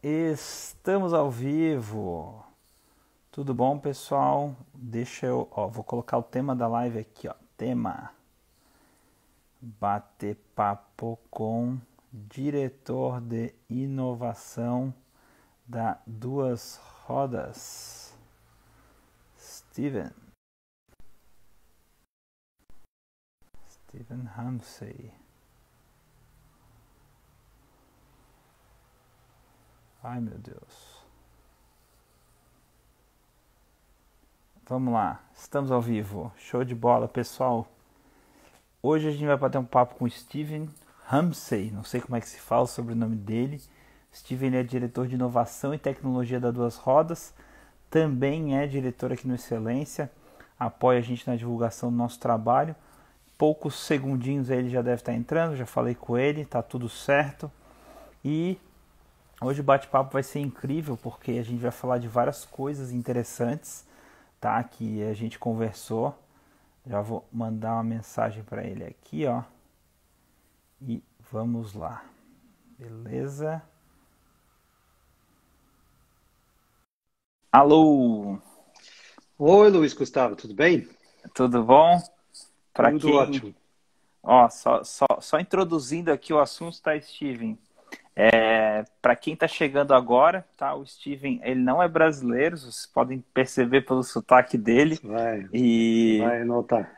Estamos ao vivo. Tudo bom, pessoal? Vou colocar o tema da live aqui, ó. Tema: bater papo com diretor de inovação da Duas Rodas, Steven Ramsey. Ai, meu Deus. Vamos lá, estamos ao vivo. Show de bola, pessoal. Hoje a gente vai bater um papo com o Steven Ramsey. Não sei como é que se fala sobre o sobrenome dele. Steven é diretor de inovação e tecnologia da Duas Rodas. Também é diretor aqui no Excelência. Apoia a gente na divulgação do nosso trabalho. Poucos segundinhos aí ele já deve estar entrando. Já falei com ele, tá tudo certo. E hoje o bate-papo vai ser incrível, porque a gente vai falar de várias coisas interessantes, tá? Que a gente conversou. Já vou mandar uma mensagem para ele aqui, ó. E vamos lá. Beleza? Alô? Oi, Luiz Gustavo, tudo bem? Tudo bom? Para Tudo quem... ótimo. Ó, só introduzindo aqui o assunto, tá, Steven? Para quem está chegando agora, tá? O Steven, ele não é brasileiro, vocês podem perceber pelo sotaque dele Vai, e vai notar.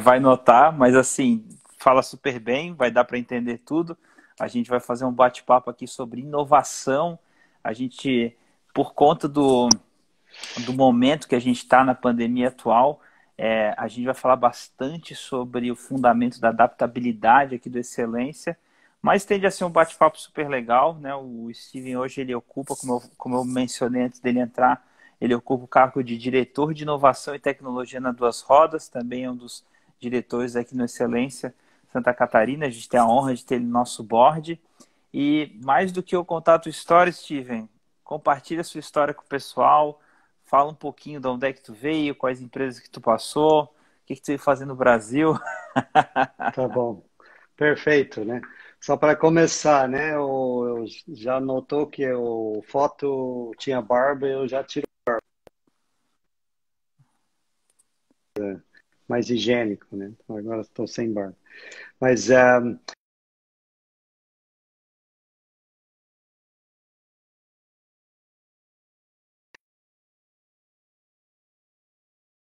vai notar, mas assim, fala super bem, vai dar para entender tudo. A gente vai fazer um bate-papo aqui sobre inovação. A gente, por conta do momento que a gente está na pandemia atual, a gente vai falar bastante sobre o fundamento da adaptabilidade aqui do Excelência, mas tende a ser um bate-papo super legal, né? O Steven hoje ele ocupa, como eu mencionei antes dele entrar, ele ocupa o cargo de diretor de inovação e tecnologia na Duas Rodas, também é um dos diretores aqui no Excelência Santa Catarina. A gente tem a honra de ter ele no nosso board. E mais do que eu contar a tua história, Steven, compartilha a sua história com o pessoal, fala um pouquinho de onde é que tu veio, quais empresas que tu passou, o que tu veio fazer no Brasil. Tá bom. Perfeito, né? Só para começar, né? Eu já notou que o foto tinha barba, eu já tiro mais higiênico, né? Então, agora estou sem barba. Mas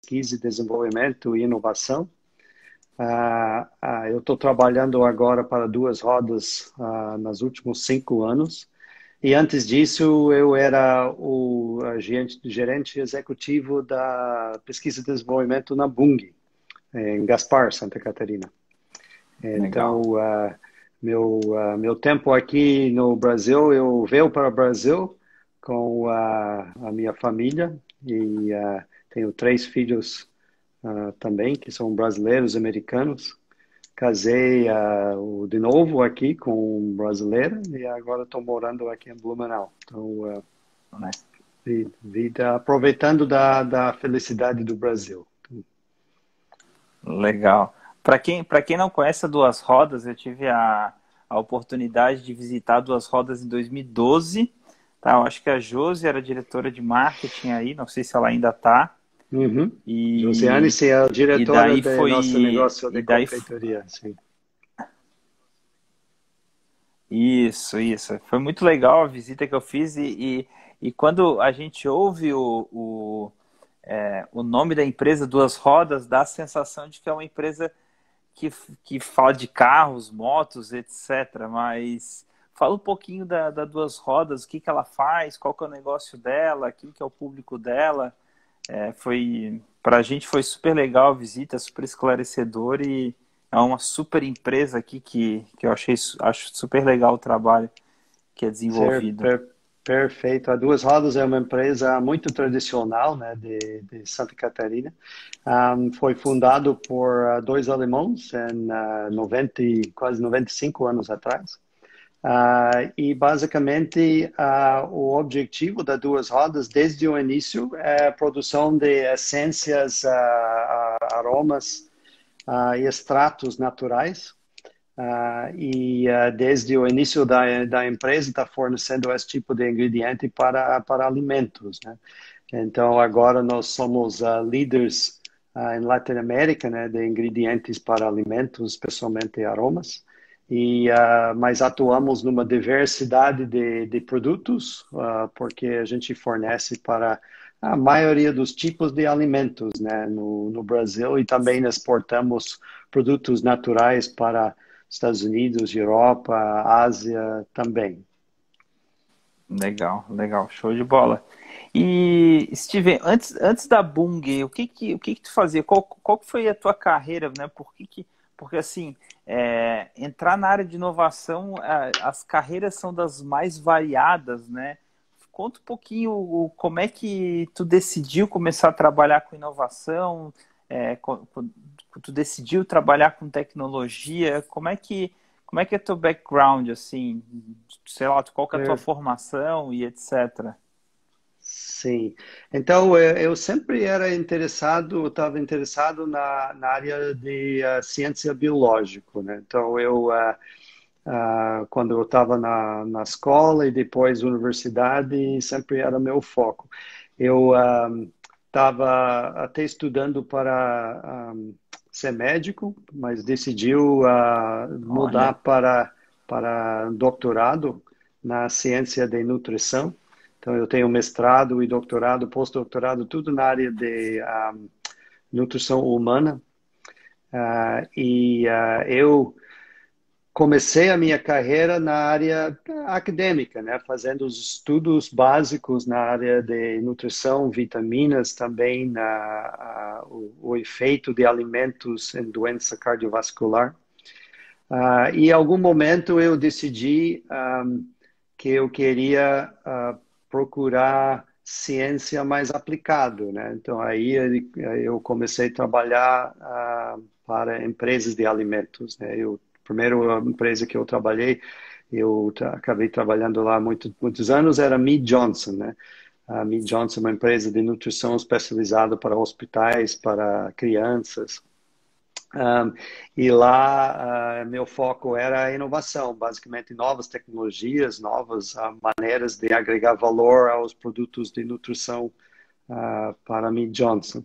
pesquisa e desenvolvimento e inovação. Eu estou trabalhando agora para Duas Rodas nos últimos 5 anos. E antes disso, eu era o gerente executivo da pesquisa e desenvolvimento na Bunge, em Gaspar, Santa Catarina. Legal. Então, meu tempo aqui no Brasil, eu veio para o Brasil com a minha família e tenho 3 filhos também, que são brasileiros, americanos. Casei de novo aqui com um brasileiro e agora estou morando aqui em Blumenau. Então, Né? vida aproveitando da felicidade do Brasil. Legal. Para quem não conhece a Duas Rodas, eu tive a oportunidade de visitar a Duas Rodas em 2012. Tá? Eu acho que a Josi era diretora de marketing aí, não sei se ela ainda está. Uhum. Josiane, E, você é a e diretora daí do nosso foi. negócio E de daí confeitaria, sim. Isso. Foi muito legal a visita que eu fiz e quando a gente ouve o nome da empresa Duas Rodas, dá a sensação de que é uma empresa que fala de carros, motos, etc. Mas fala um pouquinho da Duas Rodas, o que que ela faz, qual que é o negócio dela, quem que é o público dela. Para a gente foi super legal a visita, super esclarecedor e é uma super empresa aqui que eu acho super legal o trabalho que é Ser desenvolvido. perfeito. A Duas Rodas é uma empresa muito tradicional, né, de Santa Catarina. Foi fundado por 2 alemãos em 90, quase 95 anos atrás. E basicamente o objetivo da Duas Rodas desde o início é a produção de essências, aromas e extratos naturais desde o início da empresa está fornecendo esse tipo de ingrediente para alimentos, né? Então, agora nós somos líderes em Latinoamérica, né, de ingredientes para alimentos, especialmente aromas. Mas atuamos numa diversidade de produtos, porque a gente fornece para a maioria dos tipos de alimentos, né, no Brasil, e também exportamos produtos naturais para Estados Unidos, Europa, Ásia também. Legal, legal, show de bola. E, Steven, antes da Bung, o que que tu fazia? Qual que foi a tua carreira, né? Porque assim, entrar na área de inovação, as carreiras são das mais variadas, né? Conta um pouquinho como é que tu decidiu começar a trabalhar com inovação, tu decidiu trabalhar com tecnologia, como é que é teu background, assim, sei lá, qual que é a tua formação e etc. Sim. Então, eu sempre estava interessado na área de ciência biológica, né? Então, quando eu estava na escola e depois universidade, sempre era meu foco. Eu estava até estudando para ser médico, mas decidiu mudar Olha, para doutorado na ciência de nutrição. Então, eu tenho mestrado e doutorado, pós-doutorado, tudo na área de nutrição humana. Eu comecei a minha carreira na área acadêmica, né? Fazendo os estudos básicos na área de nutrição, vitaminas, também o efeito de alimentos em doença cardiovascular. Em algum momento eu decidi que eu queria procurar ciência mais aplicado, né? Então aí eu comecei a trabalhar para empresas de alimentos, né? Primeira empresa que eu trabalhei, acabei trabalhando lá muitos anos, era Mead Johnson, né? A Mead Johnson é uma empresa de nutrição especializada para hospitais, para crianças. Um, e lá, meu foco era a inovação, basicamente novas tecnologias, novas maneiras de agregar valor aos produtos de nutrição para mim, Johnson.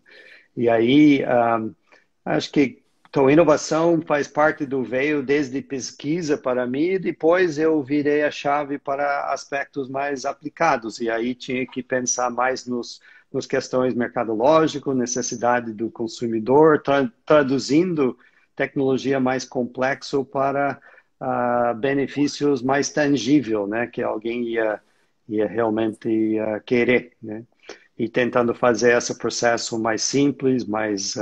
E aí, acho que então, inovação faz parte do veio desde pesquisa para mim, e depois eu virei a chave para aspectos mais aplicados, e aí tinha que pensar mais nos questões mercadológicas, necessidade do consumidor, traduzindo tecnologia mais complexo para benefícios mais tangível, né, que alguém ia realmente querer, né, e tentando fazer esse processo mais simples, mais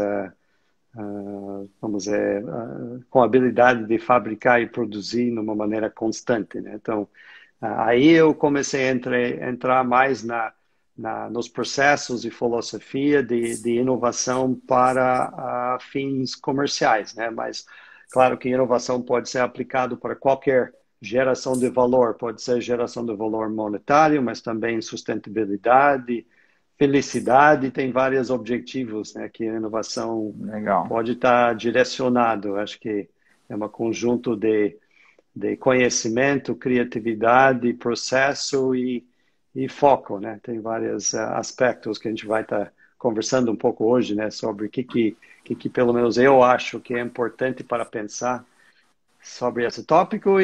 vamos dizer, com a habilidade de fabricar e produzir de uma maneira constante, né? Então, aí eu comecei a entrar mais nos processos e filosofia de inovação para fins comerciais, né? Mas, claro que inovação pode ser aplicado para qualquer geração de valor, pode ser geração de valor monetário, mas também sustentabilidade, felicidade, tem vários objetivos, né, que a inovação legal. pode estar direcionado. Acho que é um conjunto de conhecimento, criatividade, processo e foco, né? Tem vários aspectos que a gente vai estar conversando um pouco hoje, né, sobre o que pelo menos eu acho que é importante para pensar sobre esse tópico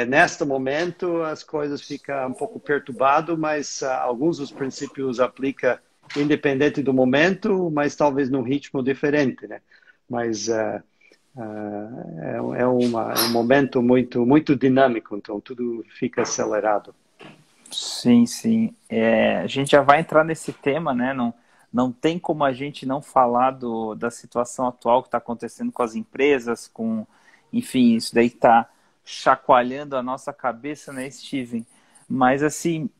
neste momento as coisas ficam um pouco perturbado, mas alguns dos princípios aplica independente do momento, mas talvez num ritmo diferente, né? Mas é um momento muito dinâmico, então tudo fica acelerado. Sim, sim. A gente já vai entrar nesse tema, né? Não tem como a gente não falar da situação atual que está acontecendo com as empresas, enfim, isso daí está chacoalhando a nossa cabeça, né, Steven? Mas, assim,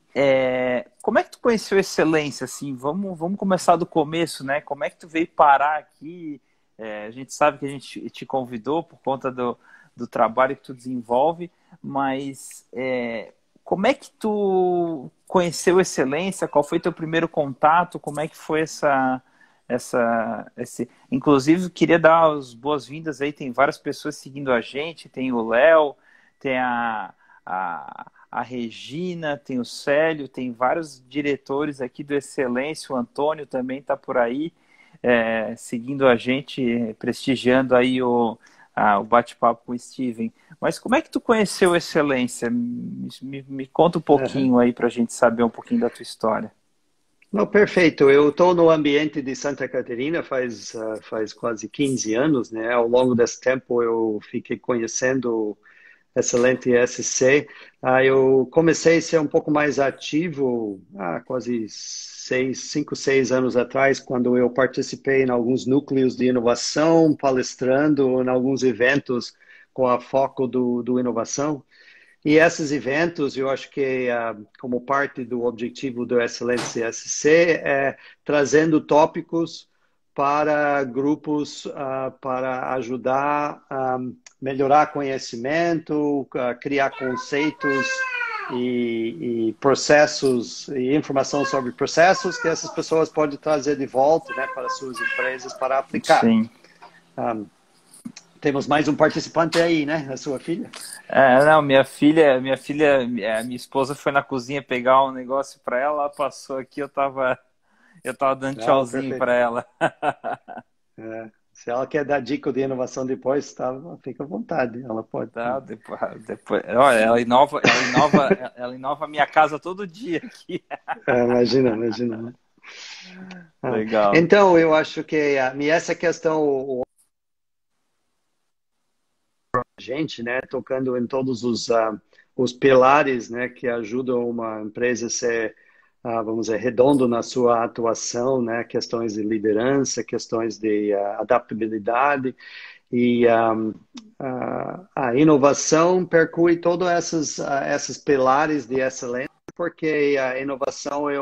como é que tu conheceu Excelência, assim? Vamos começar do começo, né? Como é que tu veio parar aqui? A gente sabe que a gente te convidou por conta do trabalho que tu desenvolve, mas como é que tu conheceu Excelência? Qual foi teu primeiro contato? Como é que foi Inclusive, queria dar as boas-vindas aí, tem várias pessoas seguindo a gente, tem o Léo, tem a Regina, tem o Célio, tem vários diretores aqui do Excelência, o Antônio também está por aí, seguindo a gente, prestigiando aí o bate-papo com o Steven. Mas como é que tu conheceu o Excelência? Me conta um Aham. pouquinho aí para a gente saber um pouquinho da tua história. Não, perfeito. Eu estou no ambiente de Santa Catarina faz quase 15 anos, né? Ao longo desse tempo eu fiquei conhecendo Excelente SC. Eu comecei a ser um pouco mais ativo quase 6 anos atrás, quando eu participei em alguns núcleos de inovação, palestrando em alguns eventos com a foco do inovação. E esses eventos, eu acho que como parte do objetivo do Excelência SC, é trazendo tópicos para grupos para ajudar a melhorar conhecimento, criar conceitos e processos e informação sobre processos que essas pessoas podem trazer de volta, né, para suas empresas para aplicar. Sim. Temos mais um participante aí, né? A sua filha? Não, minha esposa foi na cozinha pegar um negócio para ela, ela passou aqui, eu tava dando Não, tchauzinho para perfeito. ela. Se ela quer dar dica de inovação depois, fica à vontade. Ela pode. Tá, depois, olha, ela inova a minha casa todo dia aqui. Imagina, imagina, né? Legal. Então, eu acho que essa questão, a gente, né, tocando em todos os pilares, né, que ajudam uma empresa a ser, vamos dizer, redondo na sua atuação, né, questões de liderança, questões de adaptabilidade. E a inovação percui todos esses pilares de excelência, porque a inovação é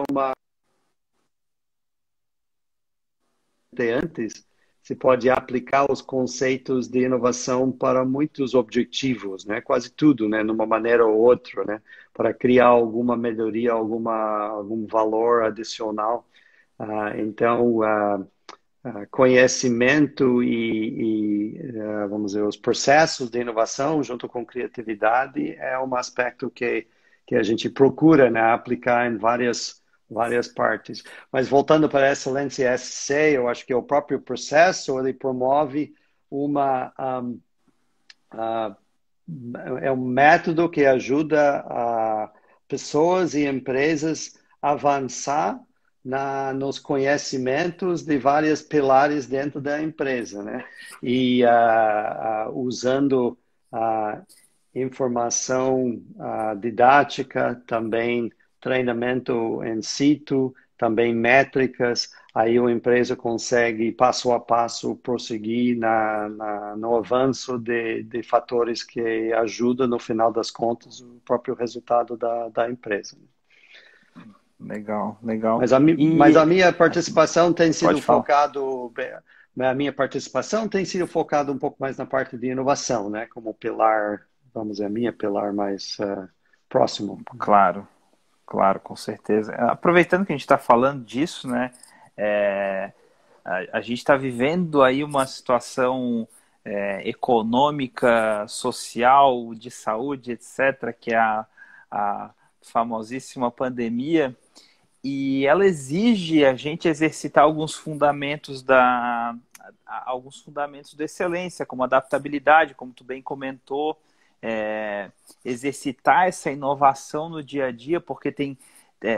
antes, se pode aplicar os conceitos de inovação para muitos objetivos, né? Quase tudo, né? Numa maneira ou outra, né? Para criar alguma melhoria, algum valor adicional. Então, conhecimento vamos dizer, os processos de inovação junto com criatividade é um aspecto que a gente procura, né, aplicar em várias partes. Mas voltando para a excelência SC, eu acho que o próprio processo ele promove uma uh, é um método que ajuda pessoas e empresas a avançar nos conhecimentos de vários pilares dentro da empresa, né? E usando informação didática, também treinamento in situ, também métricas, aí a empresa consegue, passo a passo, prosseguir no avanço de fatores que ajudam, no final das contas, o próprio resultado da empresa. Legal, legal. Mas a E minha participação tem sido pode falar. focado um pouco mais na parte de inovação, né? Como pilar, vamos dizer, a minha pilar mais próximo. Claro, claro, com certeza. Aproveitando que a gente está falando disso, né? é, a gente está vivendo aí uma situação econômica, social, de saúde, etc., que é a famosíssima pandemia. E ela exige a gente exercitar alguns fundamentos de excelência, como adaptabilidade, como tu bem comentou, exercitar essa inovação no dia a dia, porque tem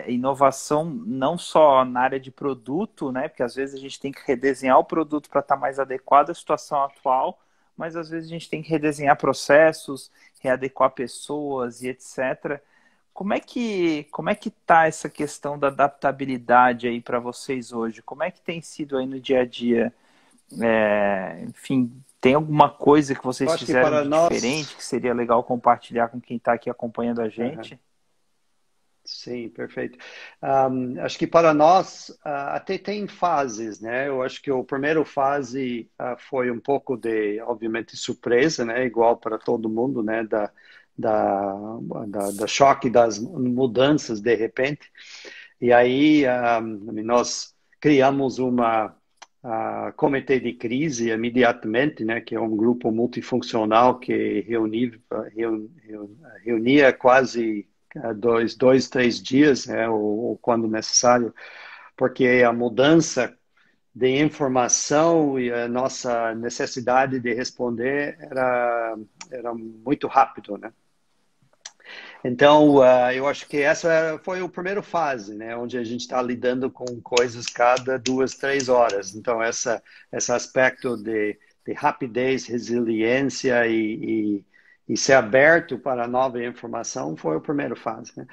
inovação não só na área de produto, né? Porque às vezes a gente tem que redesenhar o produto para estar mais adequado à situação atual, mas às vezes a gente tem que redesenhar processos, readequar pessoas e etc. Como é que tá essa questão da adaptabilidade aí para vocês hoje? Como é que tem sido aí no dia a dia? Enfim, tem alguma coisa que Eu vocês acho que fizeram para de diferente nós. que seria legal compartilhar com quem está aqui acompanhando a gente? Sim, perfeito. Acho que para nós até tem fases, né? Eu acho que a primeira fase foi um pouco obviamente, surpresa, né? Igual para todo mundo, né? Da, da choque das mudanças de repente. E aí nós criamos comitê de crise imediatamente, né, que é um grupo multifuncional que reunia quase dois, 3 dias, né, ou quando necessário, porque a mudança de informação e a nossa necessidade de responder era muito rápido, né? Então, eu acho que essa foi a primeira fase, né, onde a gente está lidando com coisas cada 2, 3 horas. Então, esse aspecto de rapidez, resiliência e ser aberto para a nova informação foi a primeira fase, né?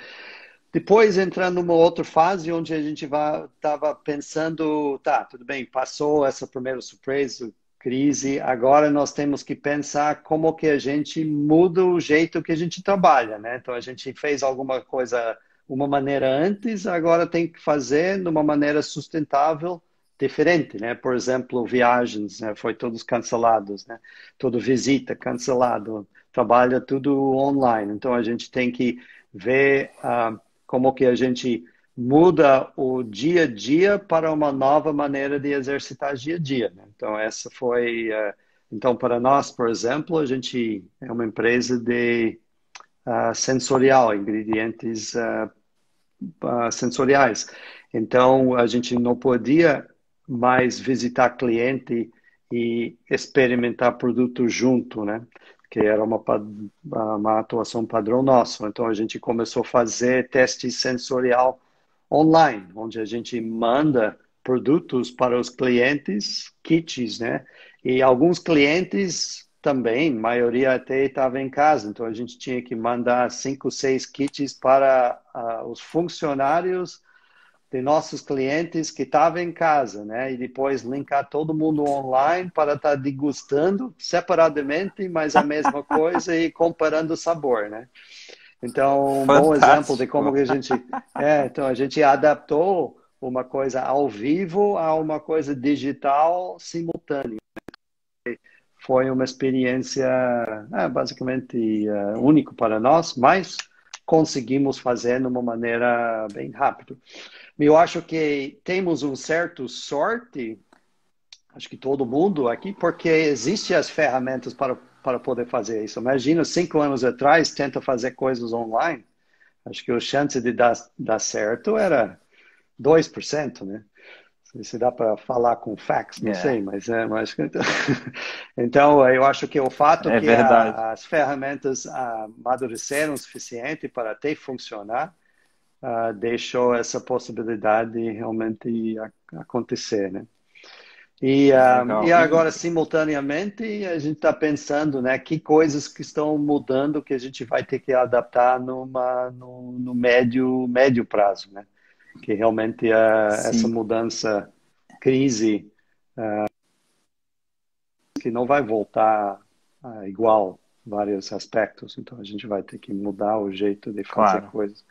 Depois, entrando numa outra fase, onde a gente estava pensando, tá, tudo bem, passou essa primeira surpresa, crise, agora nós temos que pensar como que a gente muda o jeito que a gente trabalha, né? Então, a gente fez alguma coisa, uma maneira antes, agora tem que fazer de uma maneira sustentável, diferente, né? Por exemplo, viagens, né? Foi todos cancelados, né? Toda visita cancelado, trabalha tudo online. Então, a gente tem que ver como que a gente muda o dia a dia para uma nova maneira de exercitar dia a dia, né? Então, essa foi... então, para nós, por exemplo, a gente é uma empresa de sensorial, ingredientes sensoriais. Então, a gente não podia mais visitar cliente e experimentar produto junto, né? Que era uma atuação padrão nosso. Então, a gente começou a fazer teste sensorial online, onde a gente manda produtos para os clientes, kits, né? E alguns clientes também, maioria até estava em casa, então a gente tinha que mandar 5, 6 kits para os funcionários de nossos clientes que estavam em casa, né? E depois linkar todo mundo online para estar degustando separadamente, mas a mesma coisa e comparando o sabor, né? Então, um bom exemplo de como Fantástico. que a gente... então a gente adaptou uma coisa ao vivo a uma coisa digital simultânea. Foi uma experiência basicamente única para nós, mas conseguimos fazer de uma maneira bem rápida. Eu acho que temos um certo sorte, acho que todo mundo aqui, porque existem as ferramentas para poder fazer isso. Imagina, 5 anos atrás, tenta fazer coisas online, acho que a chance de dar certo era 2%, né? Se dá para falar com fax, não sei, mas então eu acho que o fato É que verdade. as ferramentas amadureceram o suficiente para até funcionar, deixou essa possibilidade realmente acontecer, né? E Legal. agora, simultaneamente, a gente está pensando, né, que coisas que estão mudando que a gente vai ter que adaptar no médio prazo, né? Que realmente essa Sim, mudança, crise, que não vai voltar igual em vários aspectos. Então, a gente vai ter que mudar o jeito de fazer claro. coisas.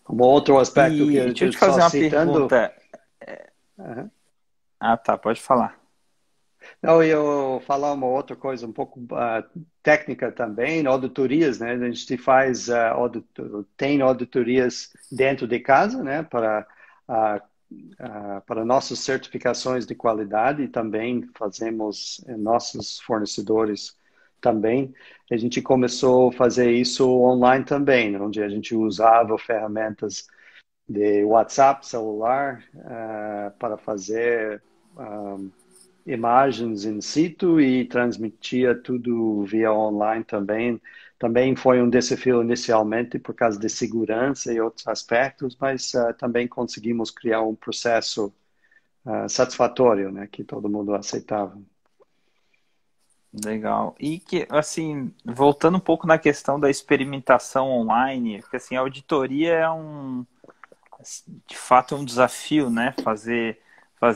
Um outro aspecto que E eu deixa eu te só fazer uma citando... pergunta. Ah, tá, pode falar. Não, eu falar uma outra coisa um pouco técnica também, auditorias, né? A gente faz tem auditorias dentro de casa, né? Para nossas certificações de qualidade e também fazemos nossos fornecedores também. A gente começou a fazer isso online também, né? Onde a gente usava ferramentas de WhatsApp celular para fazer imagens in situ e transmitia tudo via online também. Também foi um desafio inicialmente por causa de segurança e outros aspectos, mas também conseguimos criar um processo satisfatório, né, que todo mundo aceitava. Legal. E que, assim, voltando um pouco na questão da experimentação online, porque assim, a auditoria é de fato é um desafio, né? Fazer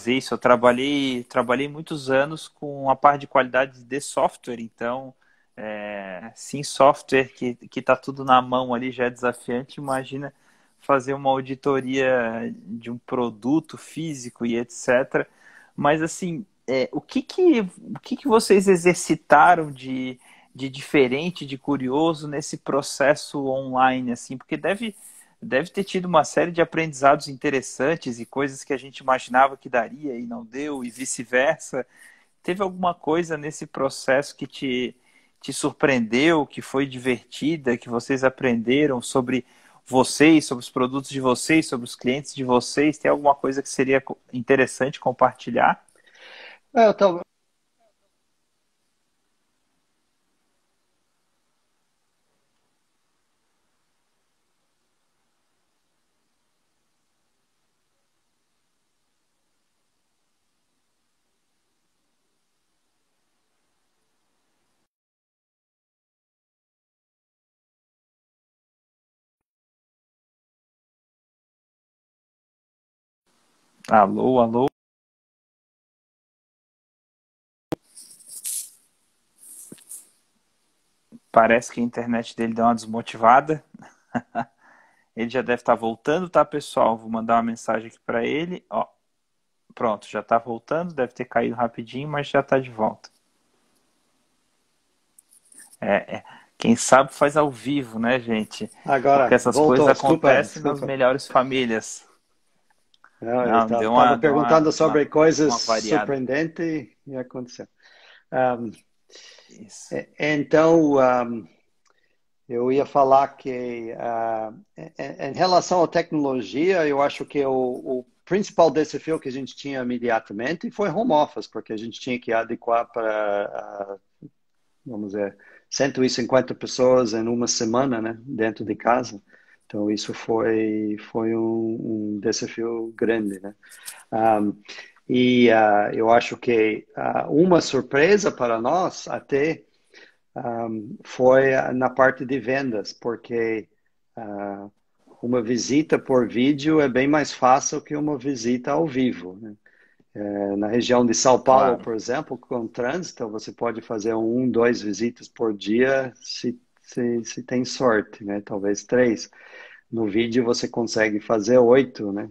isso. Eu trabalhei muitos anos com a parte de qualidade de software, então, sim, software que está tudo na mão ali já é desafiante. Imagina fazer uma auditoria de um produto físico e etc. Mas, assim, o que que vocês exercitaram de diferente, de curioso nesse processo online, assim? Porque deve ter tido uma série de aprendizados interessantes e coisas que a gente imaginava que daria e não deu, e vice-versa. Teve alguma coisa nesse processo que te surpreendeu, que foi divertida, que vocês aprenderam sobre vocês, sobre os produtos de vocês, sobre os clientes de vocês? Tem alguma coisa que seria interessante compartilhar? É, eu tava... Alô, alô? Parece que a internet dele deu uma desmotivada. Ele já deve estar voltando, tá, pessoal? Vou mandar uma mensagem aqui para ele. Ó, pronto, já está voltando, deve ter caído rapidinho, mas já está de volta. Quem sabe faz ao vivo, né, gente? Porque Agora, essas coisas voltou, desculpa, acontecem nas desculpa. melhores famílias. Não, eu Não, estava deu perguntando sobre coisas uma variada. surpreendentes e aconteceu. Um, Isso. então, eu ia falar que, em relação à tecnologia, eu acho que o principal desafio que a gente tinha imediatamente foi home office, porque a gente tinha que adequar para, vamos dizer, 150 pessoas em uma semana, né, dentro de casa. Então, isso foi um desafio grande, né? Um, eu acho que uma surpresa para nós até foi na parte de vendas, porque uma visita por vídeo é bem mais fácil que uma visita ao vivo, né? Na região de São Paulo, Claro, por exemplo, com trânsito, você pode fazer dois visitas por dia se tem sorte, né? Talvez três. No vídeo você consegue fazer 8, né?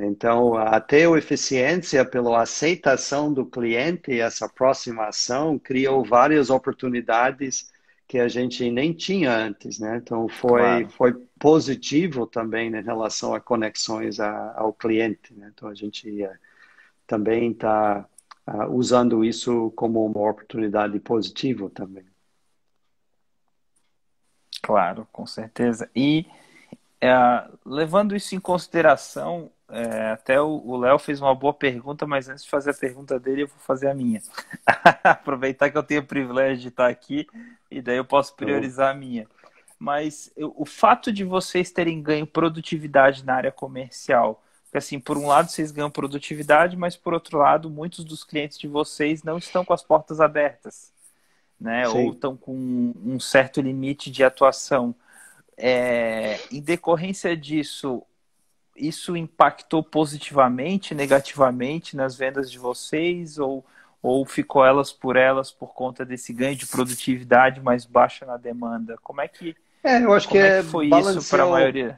Então, até a eficiência pela aceitação do cliente, essa aproximação, criou várias oportunidades que a gente nem tinha antes, né? Então, claro. foi positivo também em relação a conexões ao cliente, né? Então, a gente também está usando isso como uma oportunidade positiva também. Claro, com certeza. E levando isso em consideração, até o Léo fez uma boa pergunta, mas antes de fazer a pergunta dele, eu vou fazer a minha. Aproveitar que eu tenho o privilégio de estar aqui e daí eu posso Então, priorizar a minha. Mas o fato de vocês terem ganho produtividade na área comercial, porque assim, por um lado vocês ganham produtividade, mas por outro lado, muitos dos clientes de vocês não estão com as portas abertas, né? Ou sim. estão com um certo limite de atuação. Em decorrência disso, isso impactou positivamente, negativamente nas vendas de vocês ou ficou elas por conta desse ganho de produtividade mais baixa na demanda? Eu acho que Como é que foi isso para a balanceou. maioria?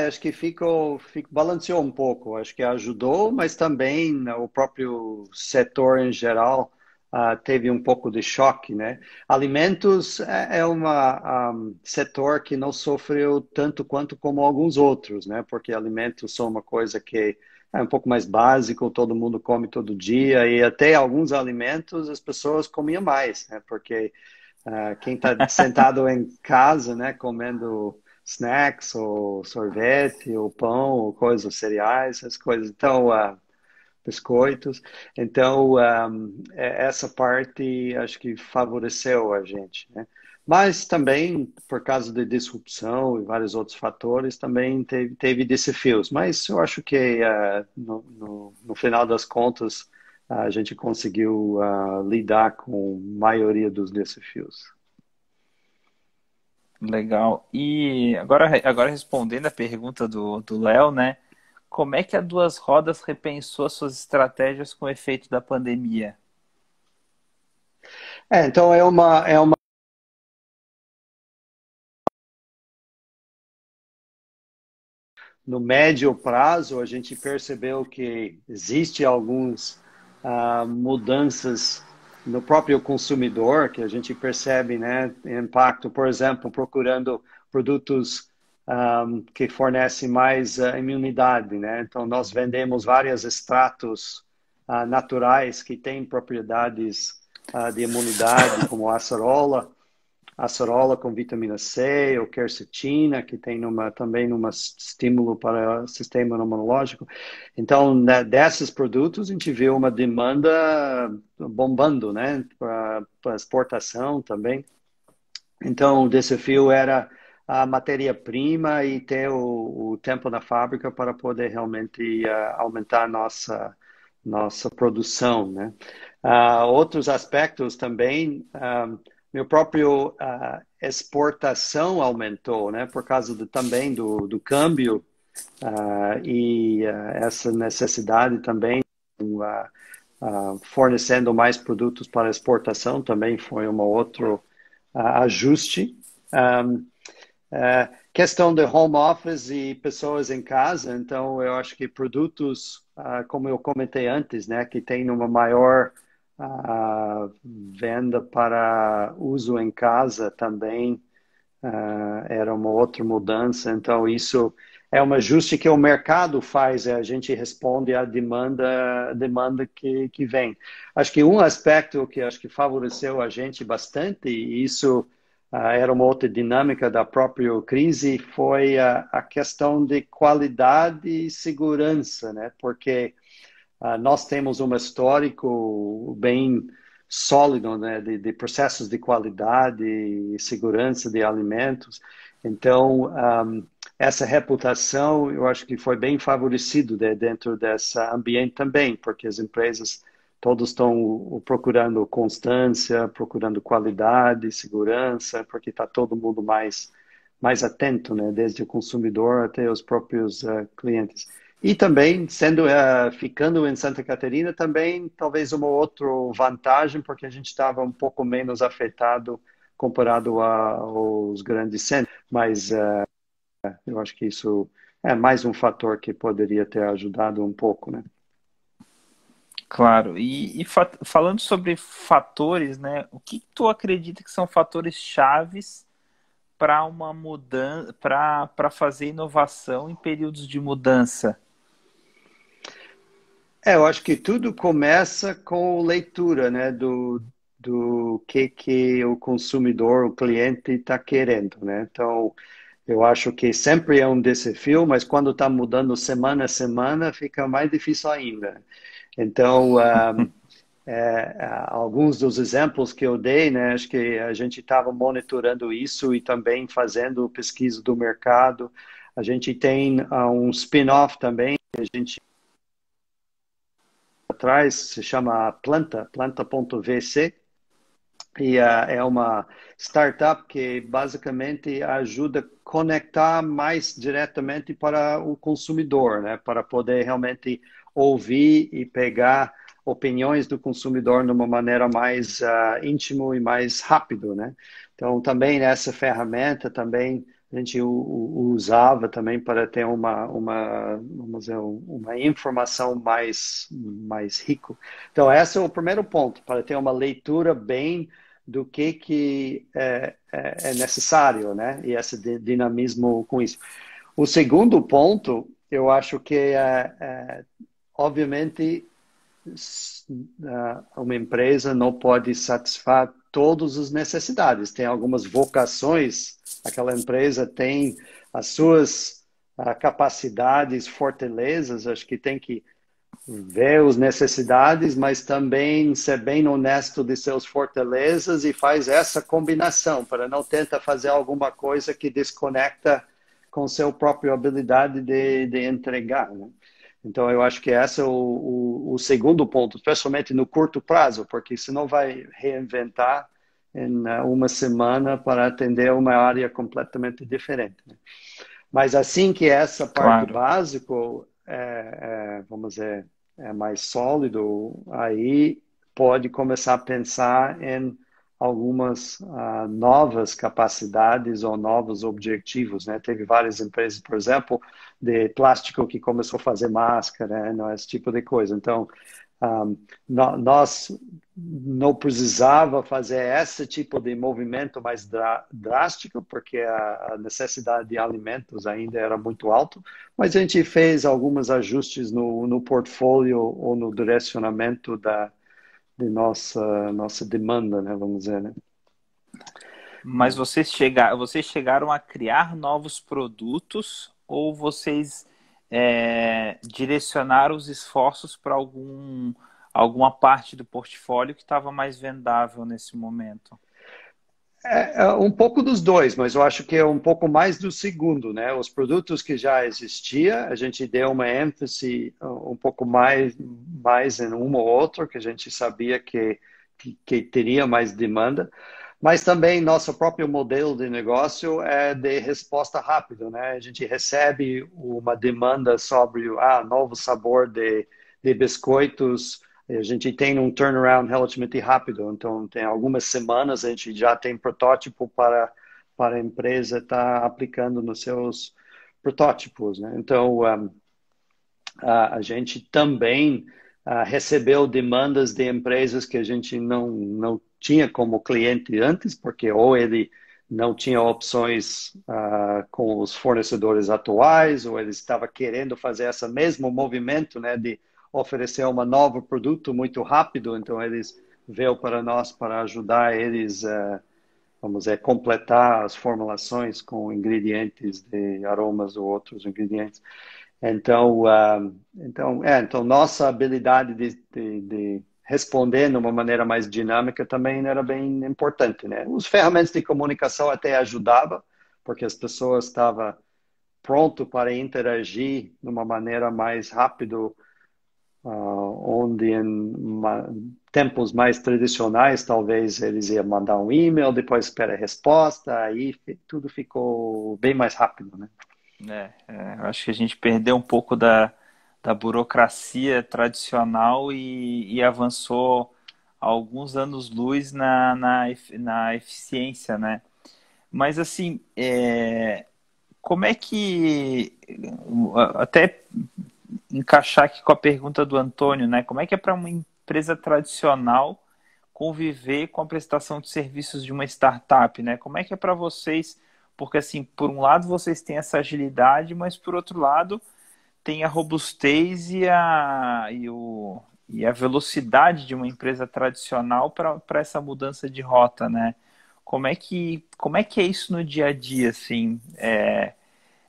Acho que balanceou um pouco. Acho que ajudou, mas também o próprio setor em geral teve um pouco de choque, né? Alimentos é setor que não sofreu tanto quanto como alguns outros, né? Porque alimentos são uma coisa que é um pouco mais básico, todo mundo come todo dia e até alguns alimentos as pessoas comiam mais, né? Porque quem está sentado em casa, né, comendo snacks, ou sorvete, ou pão, ou coisas, cereais, essas coisas. Então, biscoitos. Então, essa parte acho que favoreceu a gente, né? Mas também, por causa de disrupção e vários outros fatores, também teve desafios. Mas eu acho que, no final das contas, a gente conseguiu lidar com a maioria dos desafios. Legal. E agora respondendo a pergunta do Léo, né? Como é que a Duas Rodas repensou as suas estratégias com o efeito da pandemia? Então no médio prazo a gente percebeu que existe alguns mudanças no próprio consumidor que a gente percebe, né, impacto, por exemplo, procurando produtos que fornece mais imunidade, né? Então, nós vendemos vários extratos naturais que têm propriedades de imunidade, como a acerola com vitamina C, ou quercetina, que tem também um estímulo para o sistema imunológico. Então, né, desses produtos, a gente viu uma demanda bombando, né, para exportação também. Então, o desafio era a matéria-prima e ter o tempo na fábrica para poder realmente aumentar a nossa produção, né? Outros aspectos também, meu próprio exportação aumentou, né? Por causa também do câmbio essa necessidade também fornecendo mais produtos para exportação também foi um outro ajuste. Questão de home office e pessoas em casa, então eu acho que produtos, como eu comentei antes, né, que tem uma maior venda para uso em casa também era uma outra mudança. Então isso é um ajuste que o mercado faz, a gente responde à demanda que vem. Acho que um aspecto que acho que favoreceu a gente bastante, e isso era uma outra dinâmica da própria crise, foi a questão de qualidade e segurança, né? Porque nós temos um histórico bem sólido, né, de processos de qualidade e segurança de alimentos. Então, essa reputação, eu acho que foi bem favorecido dentro desse ambiente também, porque as empresas todos estão procurando constância, procurando qualidade, segurança, porque está todo mundo mais atento, né, desde o consumidor até os próprios clientes. E também, ficando em Santa Catarina, também talvez uma outra vantagem, porque a gente estava um pouco menos afetado comparado aos grandes centros. Mas eu acho que isso é mais um fator que poderia ter ajudado um pouco, né? Claro. Falando sobre fatores, né? O que tu acredita que são fatores chaves para uma mudança, para fazer inovação em períodos de mudança? Eu acho que tudo começa com leitura, né, do que o consumidor, o cliente está querendo, né? Então, eu acho que sempre é um desafio, mas quando está mudando semana a semana, fica mais difícil ainda. Então, alguns dos exemplos que eu dei, né, acho que a gente estava monitorando isso e também fazendo pesquisa do mercado. A gente tem um spin-off também, que a gente atrás, se chama Planta.vc, e é uma startup que basicamente ajuda a conectar mais diretamente para o consumidor, né? Para poder realmente ouvir e pegar opiniões do consumidor de uma maneira mais íntimo e mais rápido, né? Então, também nessa ferramenta, também a gente usava também para ter vamos dizer, uma informação mais rico. Então, esse é o primeiro ponto, para ter uma leitura bem do que é necessário, né? E esse dinamismo com isso. O segundo ponto, eu acho que obviamente, uma empresa não pode satisfazer todas as necessidades. Tem algumas vocações, aquela empresa tem as suas capacidades, fortalezas, acho que tem que ver as necessidades, mas também ser bem honesto de seus fortalezas e faz essa combinação, para não tentar fazer alguma coisa que desconecta com sua própria habilidade de entregar, né? Então, eu acho que esse é o segundo ponto, especialmente no curto prazo, porque senão vai reinventar em uma semana para atender uma área completamente diferente, né? Mas assim que essa parte Claro. básica, vamos dizer, é mais sólido, aí pode começar a pensar em algumas novas capacidades ou novos objetivos, né? Teve várias empresas, por exemplo, de plástico que começou a fazer máscara, né? Esse tipo de coisa. Então, Nós não precisava fazer esse tipo de movimento mais drástico, porque a necessidade de alimentos ainda era muito alta, mas a gente fez alguns ajustes no portfólio ou no direcionamento de nossa demanda, né, vamos dizer, né? Mas vocês chegaram a criar novos produtos ou vocês direcionaram os esforços para alguma parte do portfólio que estava mais vendável nesse momento? É um pouco dos dois, mas eu acho que é um pouco mais do segundo, né? Os produtos que já existia, a gente deu uma ênfase um pouco mais em um ou outro, que a gente sabia que teria mais demanda, mas também nosso próprio modelo de negócio é de resposta rápida, né? A gente recebe uma demanda sobre novo sabor de biscoitos. A gente tem um turnaround relativamente rápido, então tem algumas semanas a gente já tem protótipo para a empresa estar aplicando nos seus protótipos, né? Então, a gente também recebeu demandas de empresas que a gente não tinha como cliente antes, porque ou ele não tinha opções com os fornecedores atuais, ou ele estava querendo fazer esse mesmo movimento, né, de oferecer um novo produto muito rápido, então eles veio para nós para ajudar eles, vamos dizer, completar as formulações com ingredientes de aromas ou outros ingredientes. Então nossa habilidade de responder de uma maneira mais dinâmica também era bem importante, né? Os ferramentas de comunicação até ajudavam, porque as pessoas estavam pronto para interagir de uma maneira mais rápido, onde tempos mais tradicionais, talvez eles iam mandar um e-mail, depois espera a resposta, aí tudo ficou bem mais rápido, né? Eu acho que a gente perdeu um pouco da burocracia tradicional e avançou alguns anos-luz na eficiência, né? Mas assim, como é que até encaixar aqui com a pergunta do Antônio, né? Como é que é para uma empresa tradicional conviver com a prestação de serviços de uma startup, né? Como é que é para vocês? Porque assim, por um lado vocês têm essa agilidade, mas por outro lado tem a robustez e a velocidade de uma empresa tradicional para essa mudança de rota, né? Como é que é isso no dia a dia, assim?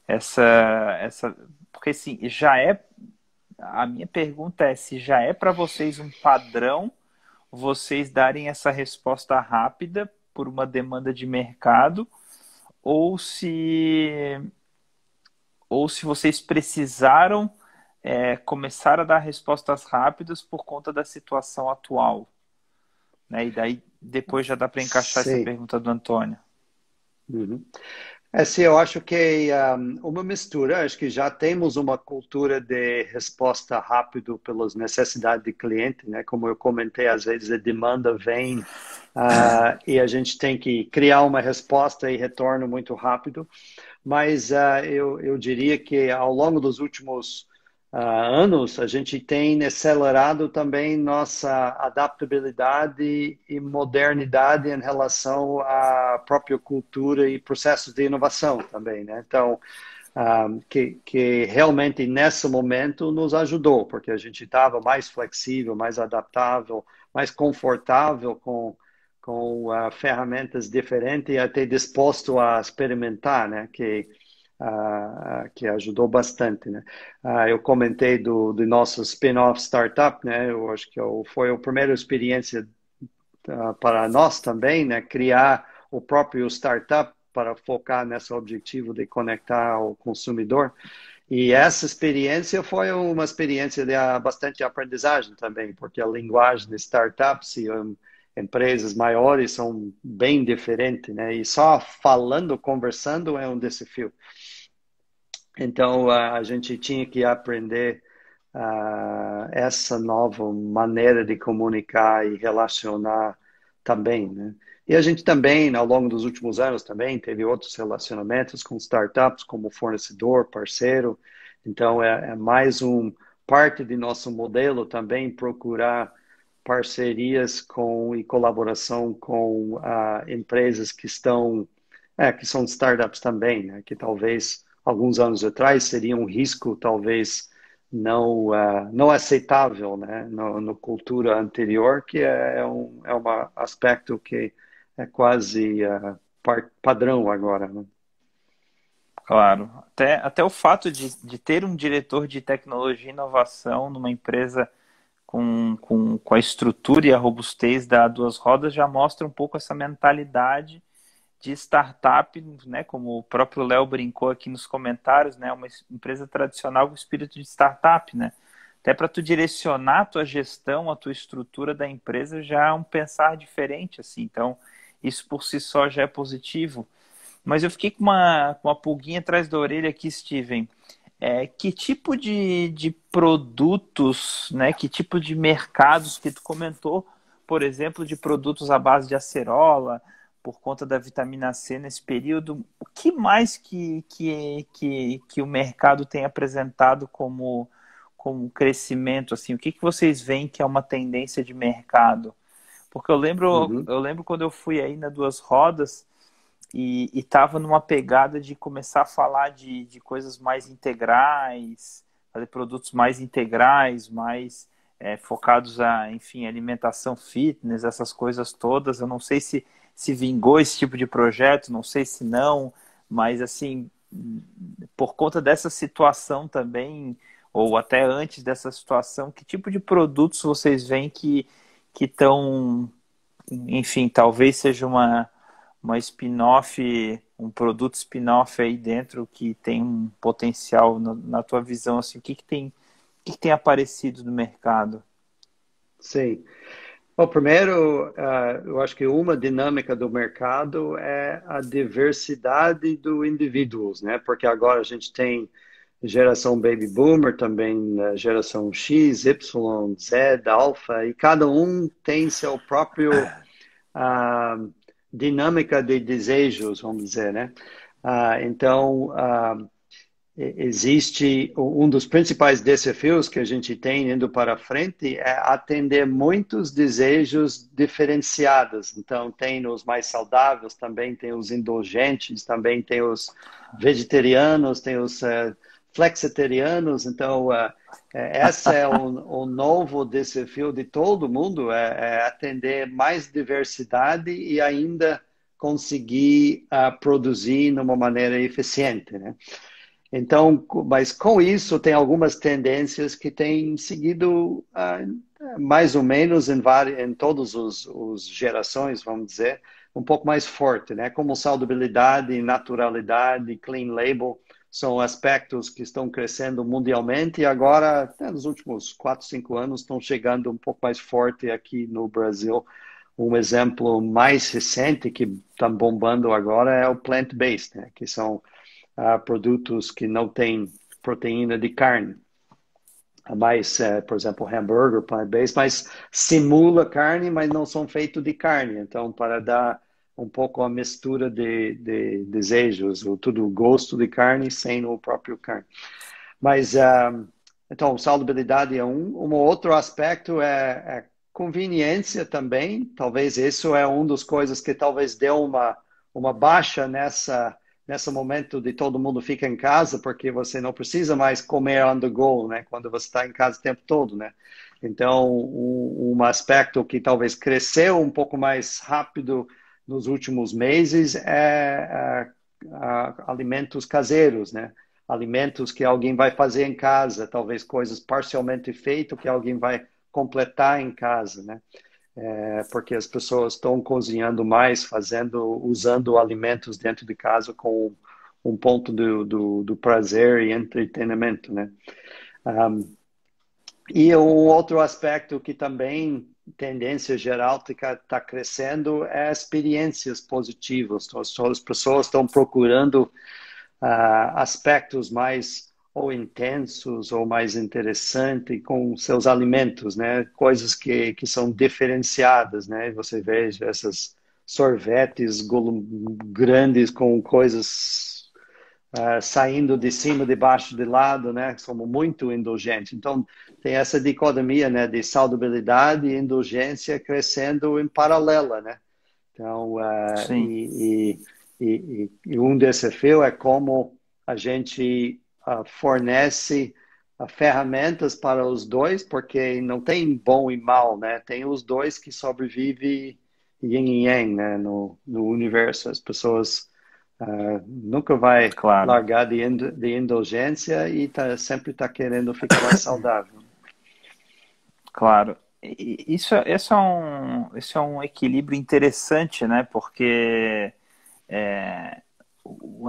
Essa, porque assim, a minha pergunta é se já é para vocês um padrão vocês darem essa resposta rápida por uma demanda de mercado ou se vocês precisaram começar a dar respostas rápidas por conta da situação atual, né? E daí depois já dá para encaixar essa Sim. pergunta do Antônio. Uhum. Sim, eu acho que uma mistura, acho que já temos uma cultura de resposta rápido pelas necessidades do cliente, né? Como eu comentei, às vezes a demanda vem e a gente tem que criar uma resposta e retorno muito rápido, mas eu diria que ao longo dos últimos anos, a gente tem acelerado também nossa adaptabilidade e modernidade em relação à própria cultura e processos de inovação também, né? Então, que realmente nesse momento nos ajudou, porque a gente estava mais flexível, mais adaptável, mais confortável com ferramentas diferentes e até disposto a experimentar, né? Que ajudou bastante, né? Eu comentei do nosso spin-off startup, né? Eu acho que foi a primeira experiência para nós também, né? Criar o próprio startup para focar nesse objetivo de conectar ao consumidor. E essa experiência foi uma experiência de bastante aprendizagem também, porque a linguagem de startups e empresas maiores são bem diferentes, né? E só falando, conversando é um desafio. Então, a gente tinha que aprender essa nova maneira de comunicar e relacionar também, né? E a gente também, ao longo dos últimos anos, também teve outros relacionamentos com startups como fornecedor, parceiro. Então, é mais parte de nosso modelo também procurar parcerias com e colaboração com empresas que são startups também, né? Que talvez alguns anos atrás seria um risco talvez não aceitável, né? No cultura anterior, que é um aspecto que é quase padrão agora, né? Claro. Até o fato de ter um diretor de tecnologia e inovação numa empresa com a estrutura e a robustez da Duas Rodas já mostra um pouco essa mentalidade de startup, né? Como o próprio Léo brincou aqui nos comentários, né? Uma empresa tradicional com espírito de startup, né? Até para tu direcionar a tua gestão, a tua estrutura da empresa já é um pensar diferente, assim. Então, isso por si só já é positivo. Mas eu fiquei com uma pulguinha atrás da orelha aqui, Steven. Que tipo de produtos, né? Que tipo de mercados que tu comentou, por exemplo, de produtos à base de acerola, por conta da vitamina C nesse período, o que mais que o mercado tem apresentado como crescimento, assim? O que vocês veem que é uma tendência de mercado? Porque Uhum. eu lembro quando eu fui aí na Duas Rodas, e estava numa pegada de começar a falar de coisas mais integrais, fazer produtos mais integrais, mais focados enfim, alimentação fitness, essas coisas todas. Eu não sei se vingou esse tipo de projeto, não sei se não, mas assim, por conta dessa situação também, ou até antes dessa situação, que tipo de produtos vocês veem que estão, enfim, talvez seja uma spin-off, um produto spin-off aí dentro que tem um potencial na tua visão, assim, o que tem aparecido no mercado? Sim. Bom, primeiro, eu acho que uma dinâmica do mercado é a diversidade do indivíduos, né? Porque agora a gente tem geração Baby Boomer, também geração X, Y, Z, Alpha, e cada um tem seu próprio ah, dinâmica de desejos, vamos dizer, né? Então, existe um dos principais desafios que a gente tem indo para frente é atender muitos desejos diferenciados. Então, tem os mais saudáveis, também tem os indulgentes, também tem os vegetarianos, tem os flexitarianos. Então, esse é o novo desafio de todo mundo, é atender mais diversidade e ainda conseguir produzir de uma maneira eficiente, né? Então, mas com isso tem algumas tendências que têm seguido mais ou menos em todas os gerações, vamos dizer, um pouco mais forte, né? Como saudabilidade, naturalidade, clean label, são aspectos que estão crescendo mundialmente e agora, até nos últimos 4, 5 anos, estão chegando um pouco mais forte aqui no Brasil. Um exemplo mais recente que está bombando agora é o plant-based, né? Que são produtos que não têm proteína de carne. Mais, por exemplo, hambúrguer, plant-based, mas simula carne, mas não são feitos de carne. Então, para dar um pouco a mistura de desejos, o tudo gosto de carne sem o próprio carne. Mas, então, saudabilidade é um outro aspecto é conveniência também. Talvez isso é uma das coisas que talvez deu uma baixa nesse momento de todo mundo fica em casa, porque você não precisa mais comer on the go, né? Quando você está em casa o tempo todo, né? Então, um aspecto que talvez cresceu um pouco mais rápido nos últimos meses é alimentos caseiros, né? Alimentos que alguém vai fazer em casa, talvez coisas parcialmente feitas que alguém vai completar em casa, né? Porque as pessoas estão cozinhando mais, usando alimentos dentro de casa com um ponto do prazer e entretenimento, né? Um, e um outro aspecto que também, tendência geral, está crescendo é experiências positivas. Então, as pessoas estão procurando aspectos mais ou intensos ou mais interessantes com seus alimentos, né? Coisas que são diferenciadas, né? Você veja essas sorvetes grandes com coisas saindo de cima, de baixo, de lado, né? Somos muito indulgentes. Então, tem essa dicotomia, né, de saudabilidade e indulgência crescendo em paralela, né? Então, Sim, e um desafio é como a gente fornece ferramentas para os dois, porque não tem bom e mal, né? Tem os dois que sobrevivem yin e yang, né? No universo. As pessoas nunca vai claro, largar de indulgência e sempre tá querendo ficar mais saudável. claro. Isso é um equilíbrio interessante, né? Porque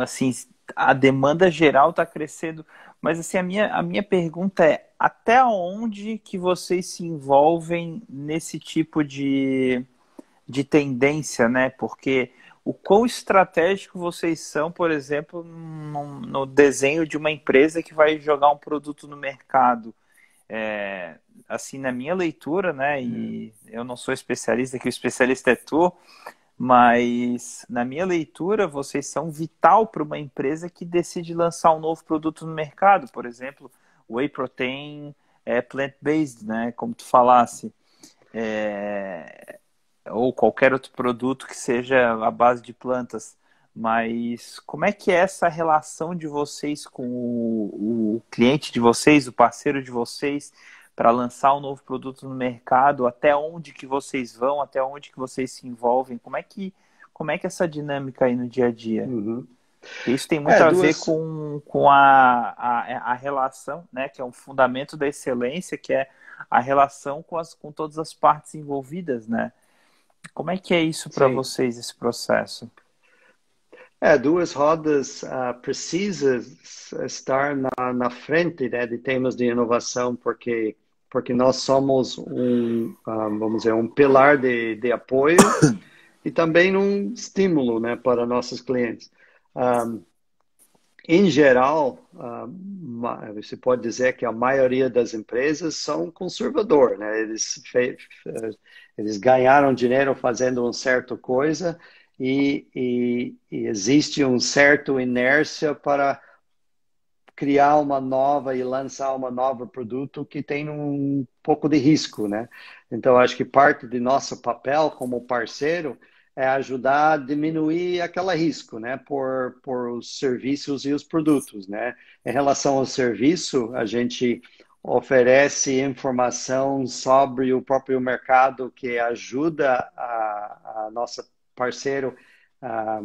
assim, a demanda geral está crescendo, mas assim, a minha pergunta é até onde que vocês se envolvem nesse tipo de tendência, né? Porque o quão estratégico vocês são, por exemplo, no desenho de uma empresa que vai jogar um produto no mercado. Assim, na minha leitura, né? E eu não sou especialista, que o especialista é tu, mas na minha leitura, vocês são vital para uma empresa que decide lançar um novo produto no mercado. Por exemplo, whey protein plant-based, né? Como tu falasse. Ou qualquer outro produto que seja à base de plantas. Mas como é que é essa relação de vocês com o cliente de vocês, o parceiro de vocês, para lançar um novo produto no mercado? Até onde que vocês vão? Até onde que vocês se envolvem? Como é que é essa dinâmica aí no dia a dia? Uhum. Porque isso tem muito a ver Duas. com a relação, né, que é um fundamento da excelência, que é a relação com todas as partes envolvidas, né? Como é que é isso para Sim. vocês, esse processo? Duas rodas precisa estar na frente, né, de temas de inovação, porque nós somos vamos dizer, um pilar de apoio e também um estímulo, né, para nossos clientes. Em geral, você pode dizer que a maioria das empresas são conservador, né? Eles ganharam dinheiro fazendo uma certa coisa e existe um certo inércia para criar uma nova e lançar uma nova produto que tem um pouco de risco, né? Então, acho que parte de nosso papel como parceiro é ajudar a diminuir aquele risco, né? Por os serviços e os produtos, né? Em relação ao serviço, a gente oferece informação sobre o próprio mercado que ajuda a nosso parceiro a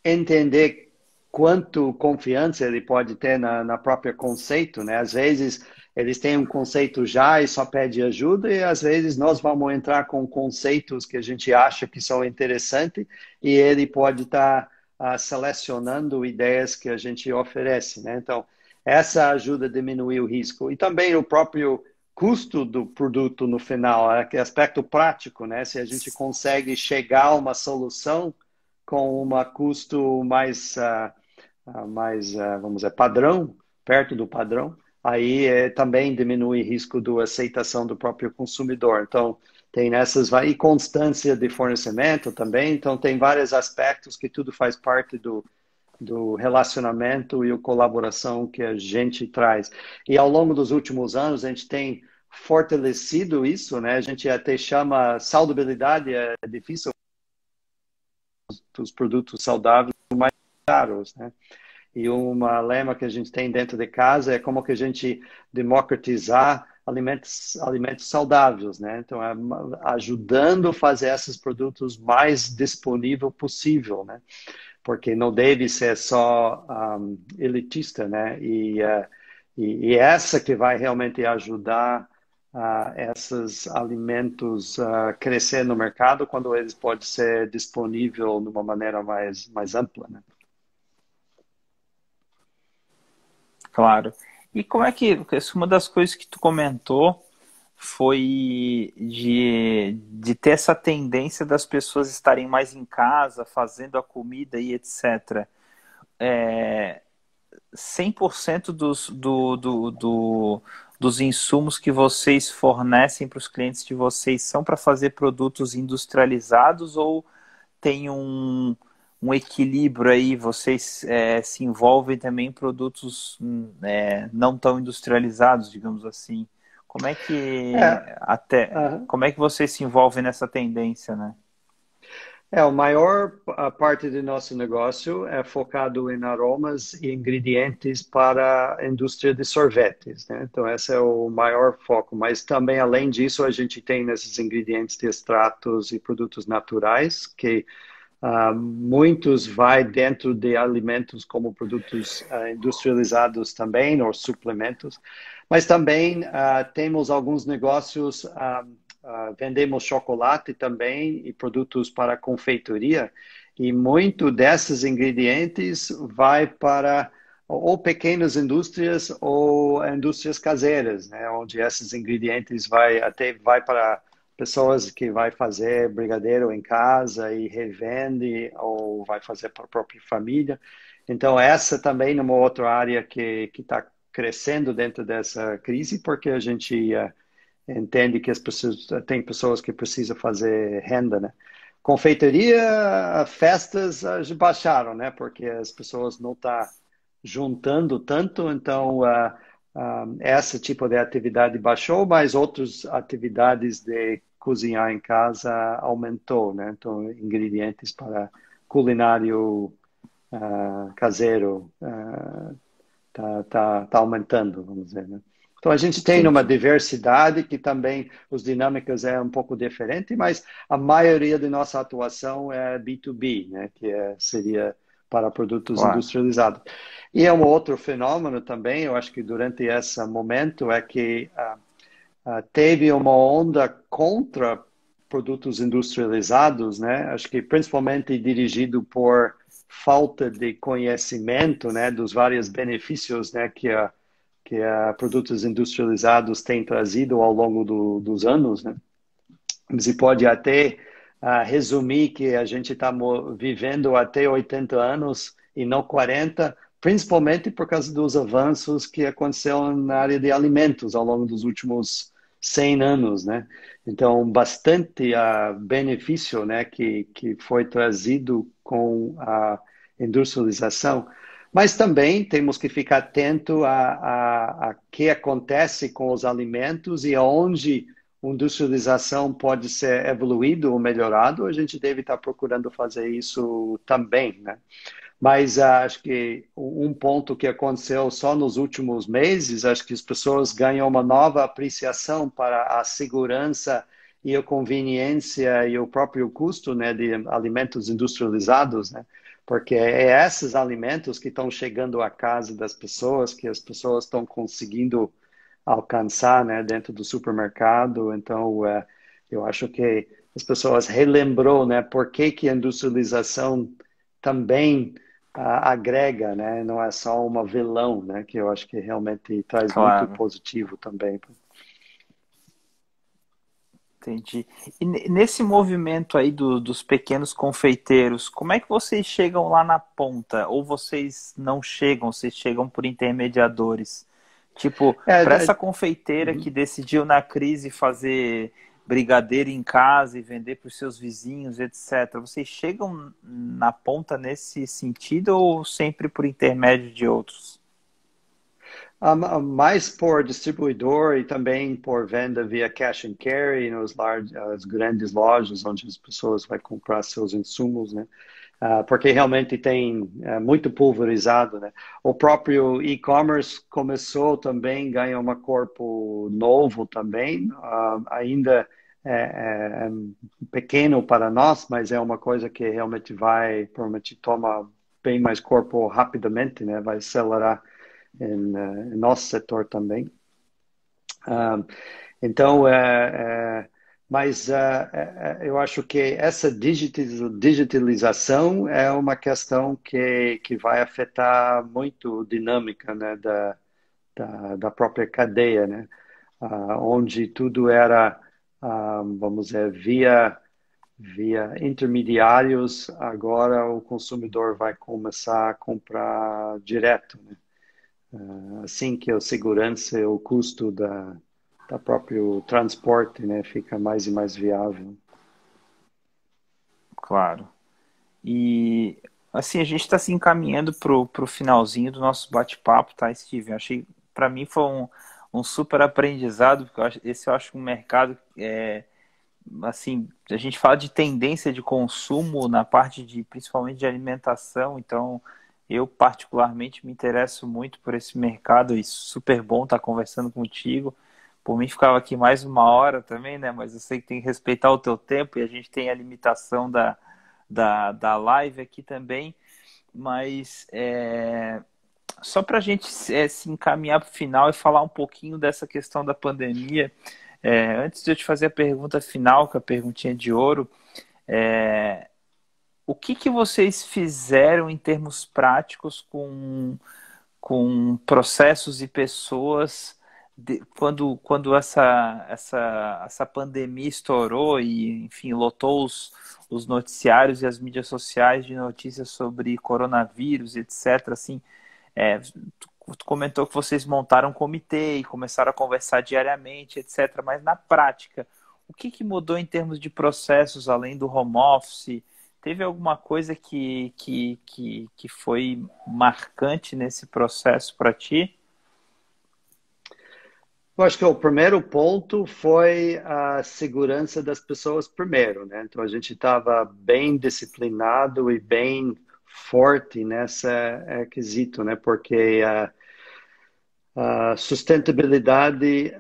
entender quanto confiança ele pode ter na própria conceito, né? Às vezes eles têm um conceito já e só pede ajuda, e às vezes nós vamos entrar com conceitos que a gente acha que são interessantes e ele pode estar selecionando ideias que a gente oferece, né? Então, essa ajuda a diminuir o risco. E também o próprio custo do produto no final, que aspecto prático, né? Se a gente consegue chegar a uma solução com um custo vamos dizer, padrão, perto do padrão, aí também diminui o risco da aceitação do próprio consumidor. Então, tem nessas, e constância de fornecimento também, então tem vários aspectos que tudo faz parte do relacionamento e a colaboração que a gente traz. E ao longo dos últimos anos, a gente tem fortalecido isso, né? A gente até chama saudabilidade, é difícil dos produtos saudáveis mais caros, né? E uma lema que a gente tem dentro de casa é como que a gente democratizar alimentos saudáveis, né? Então, ajudando a fazer esses produtos mais disponível possível, né? Porque não deve ser só elitista, né? E essa que vai realmente ajudar esses alimentos crescer no mercado quando eles podem ser disponível de uma maneira mais ampla, né? Claro. E como é que, uma das coisas que tu comentou foi de ter essa tendência das pessoas estarem mais em casa, fazendo a comida e etc. 100% dos insumos que vocês fornecem para os clientes de vocês são para fazer produtos industrializados ou tem um equilíbrio aí, vocês se envolvem também em produtos não tão industrializados, digamos assim. Como é que É, até como é que vocês se envolvem nessa tendência, né? o maior a parte do nosso negócio é focado em aromas e ingredientes para a indústria de sorvetes, né? Então, esse é o maior foco. Mas também, além disso, a gente tem esses ingredientes de extratos e produtos naturais, que muitos vai dentro de alimentos como produtos industrializados também, ou suplementos. Mas também temos alguns negócios, vendemos chocolate também e produtos para confeitaria. E muito desses ingredientes vai para ou pequenas indústrias ou indústrias caseiras, né? Onde esses ingredientes vai para pessoas que vai fazer brigadeiro em casa e revende ou vai fazer para a própria família. Então, essa também é uma outra área que está crescendo dentro dessa crise, porque a gente entende que as pessoas, tem pessoas que precisam fazer renda, né? Confeitaria, festas baixaram, né? Porque as pessoas não estão juntando tanto, então esse tipo de atividade baixou, mas outras atividades de cozinhar em casa aumentou, né? Então, ingredientes para culinário caseiro tá aumentando, vamos dizer, né? Então, a gente tem uma Entendi. diversidade que também as dinâmicas é um pouco diferente, mas a maioria de nossa atuação é B2B, né? Que seria para produtos Claro. industrializados. E é um outro fenômeno também, eu acho que durante esse momento é que teve uma onda contra produtos industrializados, né? Acho que principalmente dirigido por falta de conhecimento, né, dos vários benefícios, né, que produtos industrializados têm trazido ao longo dos anos, né? Se pode até resumir que a gente está vivendo até 80 anos e não 40, principalmente por causa dos avanços que aconteceram na área de alimentos ao longo dos últimos 100 anos, né? Então, bastante benefício, né, que foi trazido com a industrialização. Mas também temos que ficar atento a que acontece com os alimentos e aonde industrialização pode ser evoluído ou melhorado, a gente deve estar procurando fazer isso também, né? Mas acho que um ponto que aconteceu só nos últimos meses, acho que as pessoas ganham uma nova apreciação para a segurança e a conveniência e o próprio custo, né, de alimentos industrializados, né? Porque é esses alimentos que estão chegando à casa das pessoas, que as pessoas estão conseguindo alcançar, né, dentro do supermercado. Então, eu acho que as pessoas relembrou, né, por que que a industrialização também agrega, né, não é só uma vilão, né, que eu acho que realmente traz muito Claro. positivo também. Entendi. E nesse movimento aí dos pequenos confeiteiros, como é que vocês chegam lá na ponta? Ou vocês não chegam, vocês chegam por intermediadores? Tipo, É, para essa é, confeiteira que uhum. decidiu na crise fazer brigadeiro em casa e vender para os seus vizinhos, etc., vocês chegam na ponta nesse sentido ou sempre por intermédio de outros? Mais por distribuidor e também por venda via cash and carry as grandes lojas onde as pessoas vão comprar seus insumos, né? Porque realmente tem muito pulverizado, né? O próprio e-commerce começou também, ganha um corpo novo também, ainda é pequeno para nós, mas é uma coisa que realmente provavelmente toma bem mais corpo rapidamente, né? Vai acelerar em nosso setor também. Ah, então, mas eu acho que essa digitalização é uma questão que vai afetar muito a dinâmica, né, da própria cadeia, né, onde tudo era, vamos dizer, via intermediários, agora o consumidor vai começar a comprar direto, né? Assim que a segurança e o custo da próprio transporte, né, fica mais e mais viável. Claro. E assim, a gente está se encaminhando pro finalzinho do nosso bate-papo, tá, Steven? Achei, para mim foi um super aprendizado, porque esse eu acho um mercado assim, a gente fala de tendência de consumo na parte de, principalmente de alimentação, então eu particularmente me interesso muito por esse mercado e super bom estar conversando contigo. Por mim ficava aqui mais uma hora também, né? Mas eu sei que tem que respeitar o teu tempo e a gente tem a limitação da live aqui também. Mas só para a gente se encaminhar para o final e falar um pouquinho dessa questão da pandemia, antes de eu te fazer a pergunta final, que é a perguntinha de ouro, o que vocês fizeram em termos práticos com processos e pessoas quando essa pandemia estourou e, enfim, lotou os noticiários e as mídias sociais de notícias sobre coronavírus, etc. Assim, tu comentou que vocês montaram um comitê e começaram a conversar diariamente, etc. Mas na prática, o que mudou em termos de processos, além do home office? Teve alguma coisa que foi marcante nesse processo para ti? Eu acho que o primeiro ponto foi a segurança das pessoas primeiro, né? Então a gente estava bem disciplinado e bem forte nessa quesito, né? Porque a sustentabilidade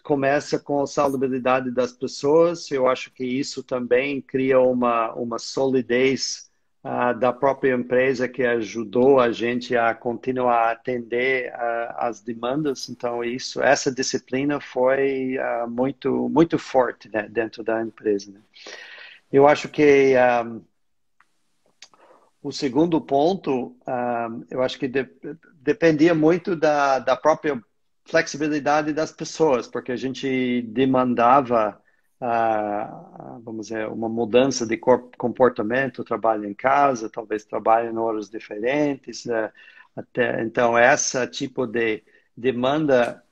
começa com a saudabilidade das pessoas. Eu acho que isso também cria uma solidez da própria empresa que ajudou a gente a continuar a atender as demandas. Então, essa disciplina foi muito forte, né, dentro da empresa, né? Eu acho que o segundo ponto, eu acho que dependia muito da própria flexibilidade das pessoas, porque a gente demandava, vamos dizer, uma mudança de comportamento, trabalho em casa, talvez trabalho em horas diferentes, então essa tipo de demanda,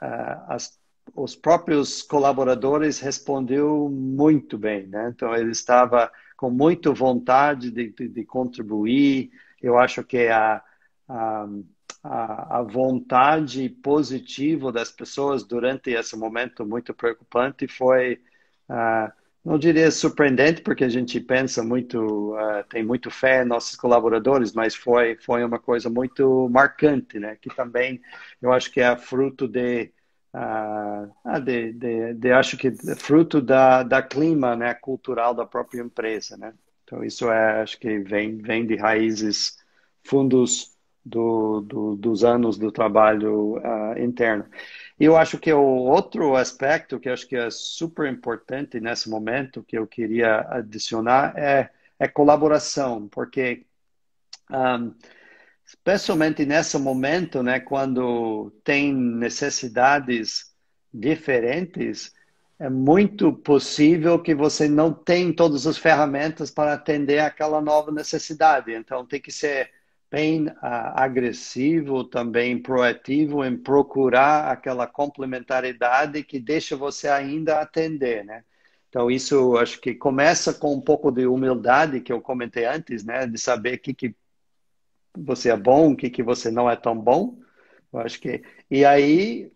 os próprios colaboradores responderam muito bem, né? Então ele estava com muita vontade de contribuir. Eu acho que a vontade positiva das pessoas durante esse momento muito preocupante foi, não diria surpreendente, porque a gente pensa muito, tem muito fé em nossos colaboradores, mas foi uma coisa muito marcante, né? Que também eu acho que é fruto acho que é fruto da clima, né, cultural da própria empresa, né? Então isso acho que vem de raízes fundos dos anos do trabalho interno. E eu acho que o outro aspecto que eu acho que é super importante nesse momento que eu queria adicionar é colaboração, porque especialmente nesse momento, né, quando tem necessidades diferentes, é muito possível que você não tenha todas as ferramentas para atender aquela nova necessidade. Então, tem que ser bem agressivo, também proativo em procurar aquela complementaridade que deixa você ainda atender, né? Então, isso acho que começa com um pouco de humildade que eu comentei antes, né? De saber o que você é bom, o que você não é tão bom. Eu acho que e aí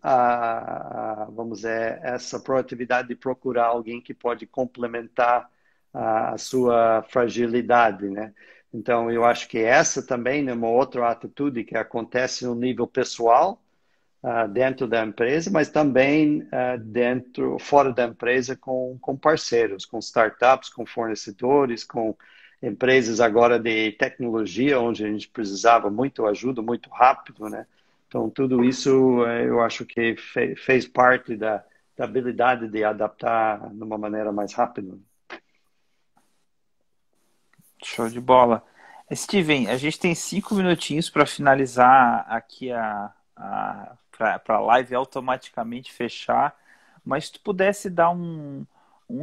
vamos dizer essa proatividade de procurar alguém que pode complementar a sua fragilidade, né? Então eu acho que essa também é uma outra atitude que acontece no nível pessoal dentro da empresa, mas também fora da empresa com parceiros, com startups, com fornecedores, com empresas agora de tecnologia, onde a gente precisava muito ajuda, muito rápido, né? Então, tudo isso eu acho que fez parte da habilidade de adaptar de uma maneira mais rápida. Show de bola. Steven, a gente tem 5 minutinhos para finalizar aqui para a live automaticamente fechar, mas se tu pudesse dar um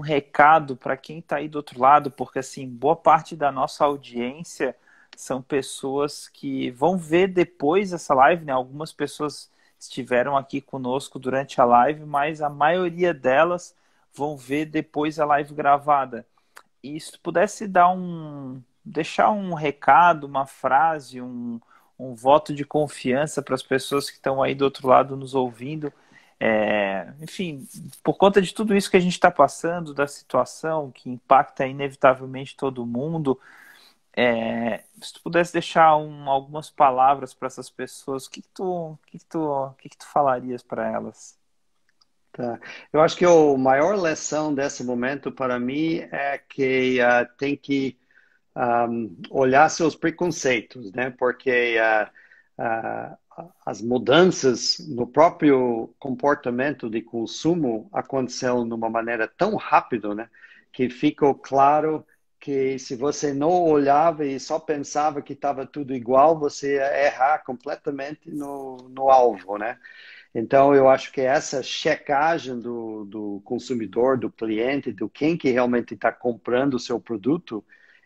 recado para quem está aí do outro lado, porque assim, boa parte da nossa audiência são pessoas que vão ver depois essa live, né? Algumas pessoas estiveram aqui conosco durante a live, mas a maioria delas vão ver depois a live gravada. E se tu pudesse dar deixar um recado, uma frase, um voto de confiança para as pessoas que estão aí do outro lado nos ouvindo. Enfim, por conta de tudo isso que a gente está passando, da situação que impacta inevitavelmente todo mundo, se tu pudesse deixar algumas palavras para essas pessoas, o que que tu falarias para elas? Tá. Eu acho que a maior lição desse momento para mim é que tem que olhar seus preconceitos, né? Porque ah, as mudanças no próprio comportamento de consumo aconteceu de uma maneira tão rápida, né? Que ficou claro que se você não olhava e só pensava que estava tudo igual, você ia errar completamente no alvo, né? Então, eu acho que essa checagem do consumidor, do cliente, do quem que realmente está comprando o seu produto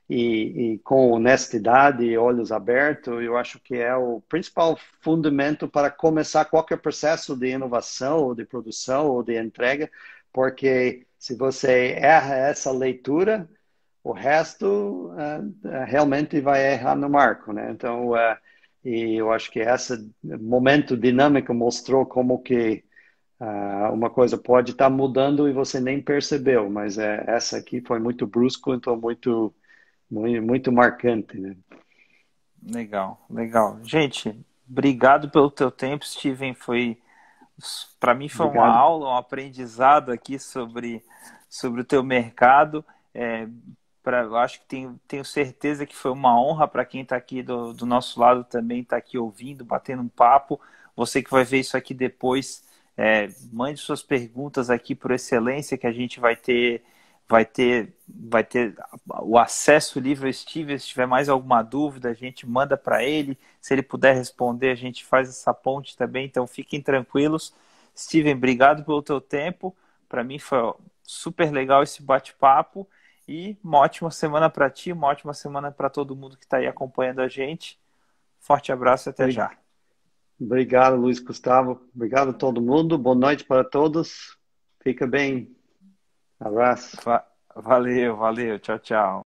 e com honestidade e olhos abertos, eu acho que é o principal fundamento para começar qualquer processo de inovação, ou de produção, ou de entrega, porque se você erra essa leitura, o resto realmente vai errar no marco, né? Então, e eu acho que esse momento dinâmico mostrou como que uma coisa pode estar mudando e você nem percebeu, mas essa aqui foi muito brusco, então muito marcante, né? Legal, legal. Gente, obrigado pelo teu tempo, Steven. Para mim foi uma Obrigado. aula, um aprendizado aqui sobre o teu mercado. É, eu acho que tenho certeza que foi uma honra para quem está aqui do nosso lado também, estar aqui ouvindo, batendo um papo. Você que vai ver isso aqui depois, mande suas perguntas aqui por Excelência, que a gente vai ter o acesso livre ao Steven. Se tiver mais alguma dúvida, a gente manda para ele. Se ele puder responder, a gente faz essa ponte também. Então fiquem tranquilos. Steven, obrigado pelo teu tempo. Para mim foi super legal esse bate-papo. E uma ótima semana para ti, uma ótima semana para todo mundo que está aí acompanhando a gente. Forte abraço e até Obri- já. Obrigado, Luiz Gustavo. Obrigado a todo mundo. Boa noite para todos. Fica bem. Abraço. Valeu, valeu. Tchau, tchau.